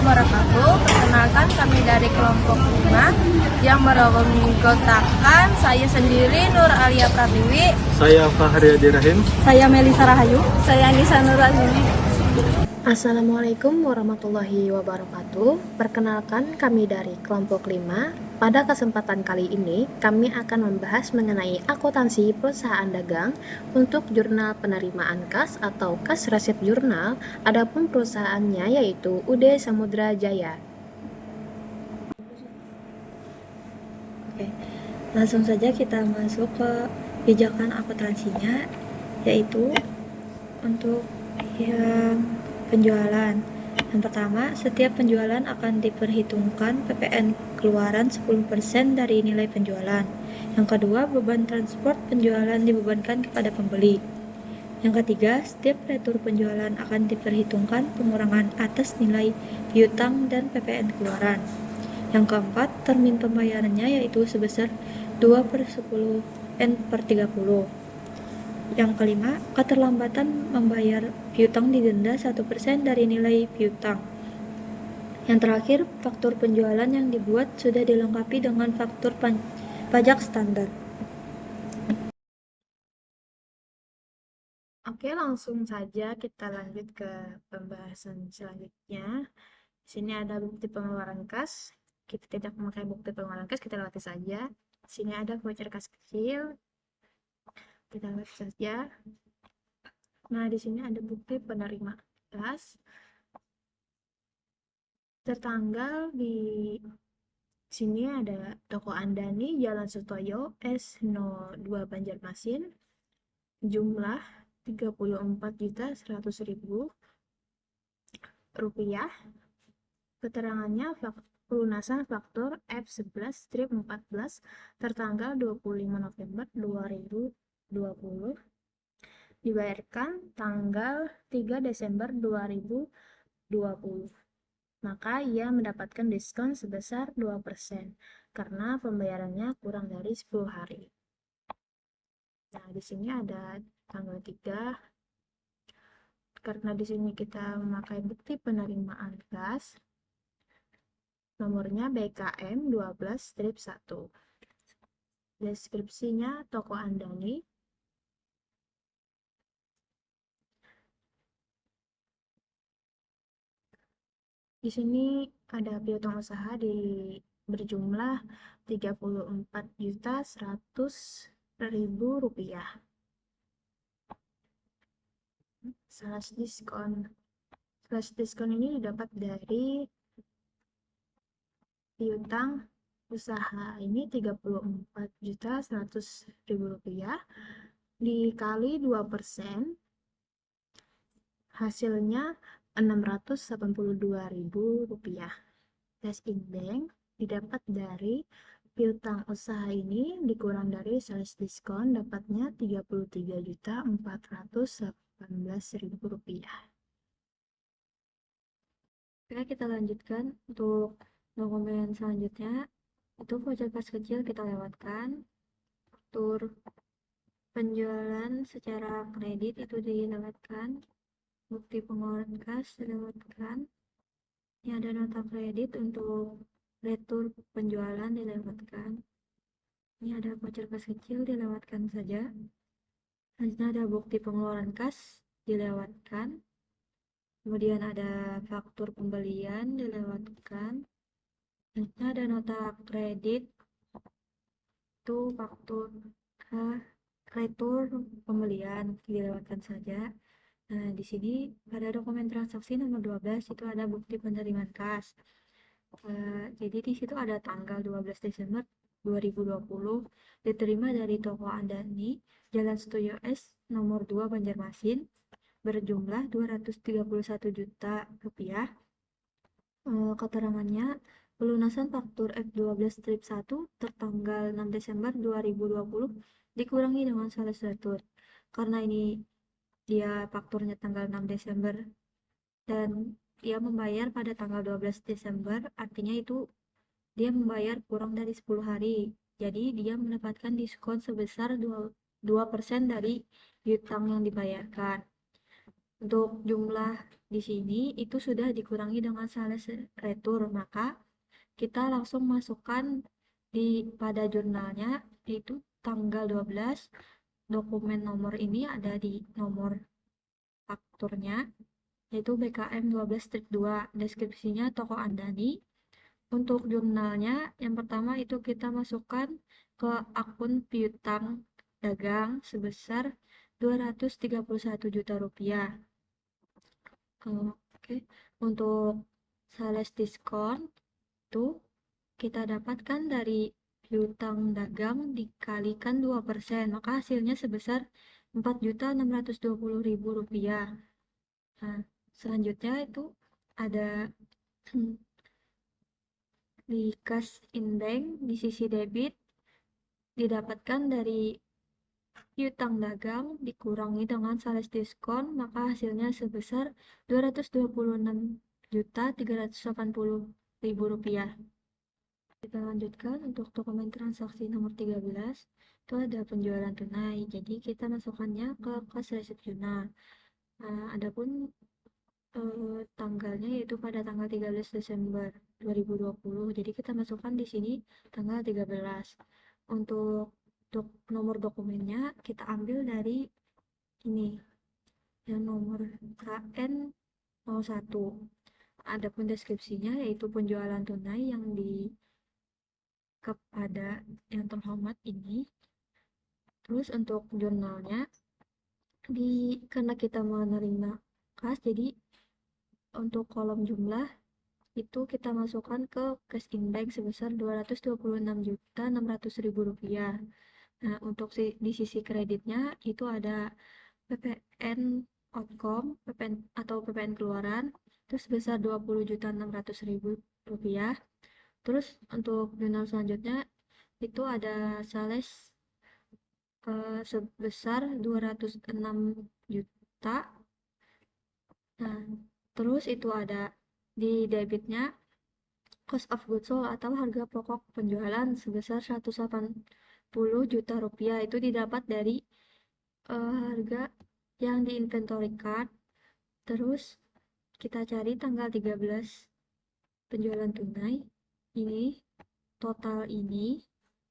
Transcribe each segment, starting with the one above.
wabarakatuh. Perkenalkan kami dari kelompok 5 yang beranggotakan saya sendiri Nur Alia Pratiwi, Saya Fahri Rahim. saya Melisa Rahayu, saya Anissa Nurazini. Assalamualaikum warahmatullahi wabarakatuh. Perkenalkan kami dari kelompok 5. Pada kesempatan kali ini, kami akan membahas mengenai akuntansi perusahaan dagang untuk jurnal penerimaan kas atau kas resep jurnal, adapun perusahaannya yaitu UD Samudra Jaya. Oke, langsung saja kita masuk ke pijakan akuntansinya, yaitu untuk yang penjualan. Yang pertama, setiap penjualan akan diperhitungkan PPN keluaran 10% dari nilai penjualan. Yang kedua, beban transport penjualan dibebankan kepada pembeli. Yang ketiga, setiap retur penjualan akan diperhitungkan pengurangan atas nilai piutang dan PPN keluaran. Yang keempat, termin pembayarannya yaitu sebesar 2/10 N/30. Yang kelima, keterlambatan membayar piutang didenda 1% dari nilai piutang. Yang terakhir, faktur penjualan yang dibuat sudah dilengkapi dengan faktur pajak standar. Oke, langsung saja kita lanjut ke pembahasan selanjutnya. Di sini ada bukti pengeluaran kas. Kita tidak memakai bukti pengeluaran kas, kita lewati saja. Di sini ada voucher kas kecil. Kita lewati saja. Nah, di sini ada bukti penerima kas. Tertanggal di sini ada toko Andani, Jalan Sutoyo, S02 Banjarmasin. Jumlah 34.100.000 rupiah. Keterangannya pelunasan faktur F11-14 tertanggal 25 November 2020 dibayarkan tanggal 3 Desember 2020. Maka ia mendapatkan diskon sebesar 2% karena pembayarannya kurang dari 10 hari. Nah, di sini ada tanggal 3. Karena di sini kita memakai bukti penerimaan kas, nomornya BKM 12-1. Deskripsinya toko Andani. Di sini ada piutang usaha berjumlah 34.100.000 rupiah. Slash diskon ini didapat dari piutang usaha ini 34.100.000 rupiah dikali 2%, hasilnya 682.000 rupiah. Cash in bank didapat dari piutang usaha ini dikurang dari sales diskon, dapatnya 33.418.000 rupiah. Oke, kita lanjutkan untuk dokumen selanjutnya. Itu voucher kas kecil kita lewatkan. Faktur penjualan secara kredit itu dilewatkan. Bukti pengeluaran kas dilewatkan. Ini ada nota kredit untuk retur penjualan dilewatkan. Ini ada voucher kas kecil dilewatkan saja. Selanjutnya ada bukti pengeluaran kas dilewatkan. Kemudian ada faktur pembelian dilewatkan. Selanjutnya ada nota kredit, itu faktur retur pembelian dilewatkan saja. Nah, di sini pada dokumen transaksi nomor 12 itu ada bukti penerimaan kas. Jadi di situ ada tanggal 12 Desember 2020 diterima dari toko Andani, Jalan Sutoyo S nomor 2 Banjarmasin berjumlah 231 juta rupiah. Keterangannya pelunasan faktur F12-1 tertanggal 6 Desember 2020 dikurangi dengan sales retur. Karena ini dia fakturnya tanggal 6 Desember dan dia membayar pada tanggal 12 Desember, artinya itu dia membayar kurang dari 10 hari. Jadi dia mendapatkan diskon sebesar 2% dari piutang yang dibayarkan. Untuk jumlah di sini itu sudah dikurangi dengan sales retur, maka kita langsung masukkan pada jurnalnya, yaitu tanggal 12. Dokumen nomor ini ada di nomor fakturnya, yaitu BKM 12-2, deskripsinya toko Andani. Untuk jurnalnya, yang pertama itu kita masukkan ke akun piutang dagang sebesar 231 juta rupiah. Oke. Untuk sales diskon itu kita dapatkan dari piutang dagang dikalikan 2%, maka hasilnya sebesar 4.620.000 rupiah. Nah, selanjutnya itu ada di cash in bank di sisi debit didapatkan dari piutang dagang dikurangi dengan sales diskon, maka hasilnya sebesar 226.380.000 rupiah. Kita lanjutkan untuk dokumen transaksi nomor 13, itu ada penjualan tunai. Jadi kita masukkannya ke kas resep jurnal. Nah, adapun tanggalnya yaitu pada tanggal 13 Desember 2020. Jadi kita masukkan di sini tanggal 13. Untuk nomor dokumennya kita ambil dari ini, yang nomor KN01. Adapun deskripsinya yaitu penjualan tunai yang kepada yang terhormat ini. Terus untuk jurnalnya, karena kita menerima kas, jadi untuk kolom jumlah itu kita masukkan ke cash in bank sebesar 226.600.000 rupiah. Nah, untuk di sisi kreditnya itu ada PPN outcome, PPN atau PPN keluaran, itu sebesar 20.600.000 rupiah. Terus untuk jurnal selanjutnya itu ada sales sebesar 206 juta. Nah, terus itu ada di debitnya cost of goods sold atau harga pokok penjualan sebesar 180 juta rupiah. Itu didapat dari harga yang di inventory card. Terus kita cari tanggal 13 penjualan tunai. Ini total ini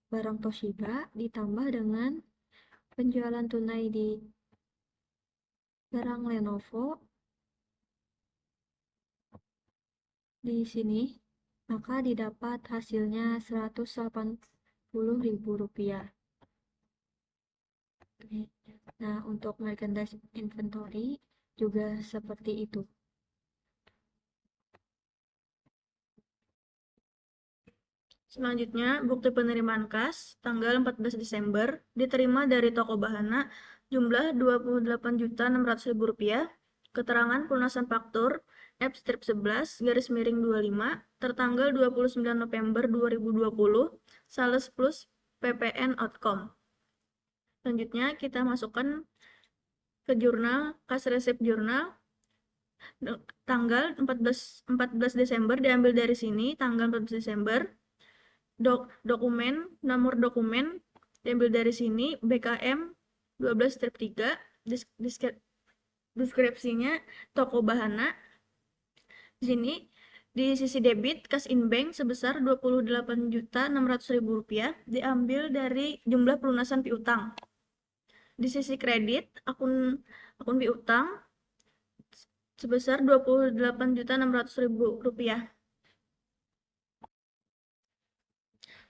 barang Toshiba ditambah dengan penjualan tunai di barang Lenovo di sini, maka didapat hasilnya 180.000 rupiah. Nah, untuk merchandise inventory juga seperti itu. Selanjutnya, bukti penerimaan kas tanggal 14 Desember diterima dari toko Bahana jumlah 28.600.000 rupiah. Keterangan pelunasan faktur F-11-25 tertanggal 29 November 2020 sales plus PPN outcome. Selanjutnya kita masukkan ke jurnal kas resep jurnal tanggal 14 Desember, diambil dari sini tanggal 14 Desember. Nomor dokumen diambil dari sini BKM 12-3, deskripsinya toko Bahana. Di sini di sisi debit cash in bank sebesar 28.600.000 rupiah diambil dari jumlah pelunasan piutang. Di sisi kredit akun piutang sebesar 28.600.000 rupiah.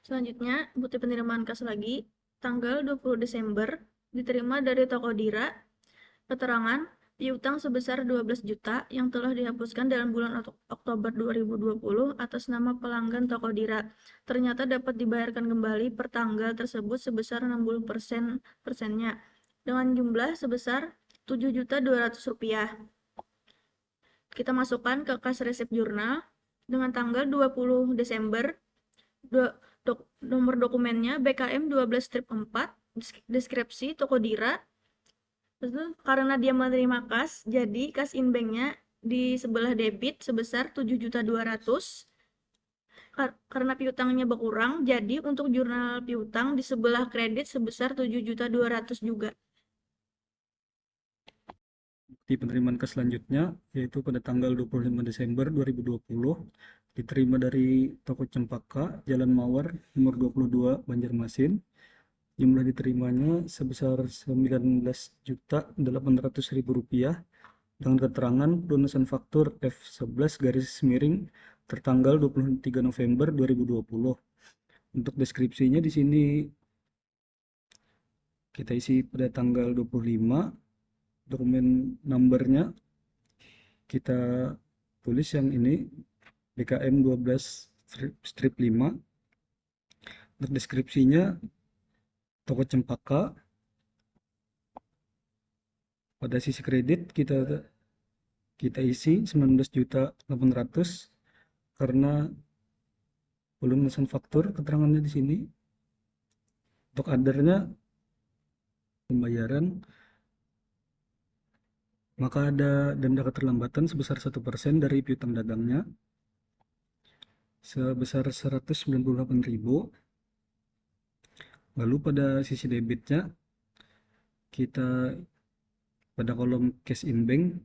Selanjutnya, bukti penerimaan kas lagi, tanggal 20 Desember, diterima dari toko Dira, keterangan piutang sebesar 12 juta yang telah dihapuskan dalam bulan Oktober 2020 atas nama pelanggan toko Dira. Ternyata dapat dibayarkan kembali per tanggal tersebut sebesar 60%-nya, dengan jumlah sebesar 7.200.000 rupiah. Kita masukkan ke kas resep jurnal dengan tanggal 20 Desember, nomor dokumennya BKM 12-4, deskripsi toko Dira. Terus karena dia menerima kas, jadi kas in banknya di sebelah debit sebesar 7.200.000. Karena piutangnya berkurang, jadi untuk jurnal piutang di sebelah kredit sebesar 7.200.000 juga. bukti penerimaan ke selanjutnya, yaitu pada tanggal 25 Desember 2020 diterima dari toko Cempaka, Jalan Mawar, nomor 22, Banjarmasin. Jumlah diterimanya sebesar Rp19.800.000 dengan keterangan pelunasan faktur F11 tertanggal 23 November 2020. Untuk deskripsinya di sini kita isi pada tanggal 25, dokumen numbernya kita tulis yang ini BKM 12/5. Untuk deskripsinya toko Cempaka. Pada sisi kredit kita isi 19.800.000 karena pelunasan faktur keterangannya di sini. Untuk othernya pembayaran, maka ada denda keterlambatan sebesar 1% dari piutang dagangnya sebesar 198.000. Lalu pada sisi debitnya kita pada kolom cash in bank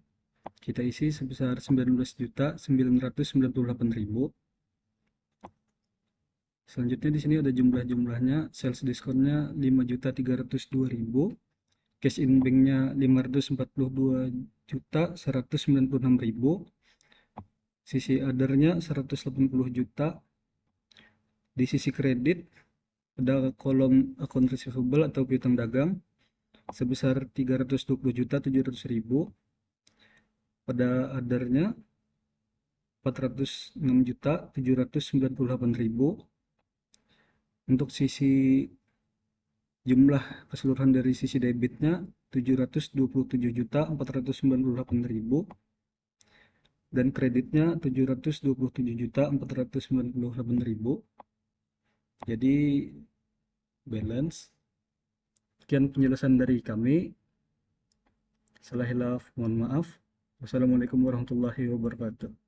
kita isi sebesar 19.998.000. Selanjutnya di sini ada jumlah-jumlahnya. Sales diskonnya 5.302.000, cash in banknya 542.196.000, sisi othernya 180 juta. Di sisi kredit ada kolom account receivable atau piutang dagang sebesar 320.700.000. Pada othernya 406.798.000. Untuk sisi jumlah keseluruhan dari sisi debitnya 727.498.000 dan kreditnya 727.498.000. Jadi balance. Sekian penjelasan dari kami. Salah hilaf mohon maaf. Wassalamualaikum warahmatullahi wabarakatuh.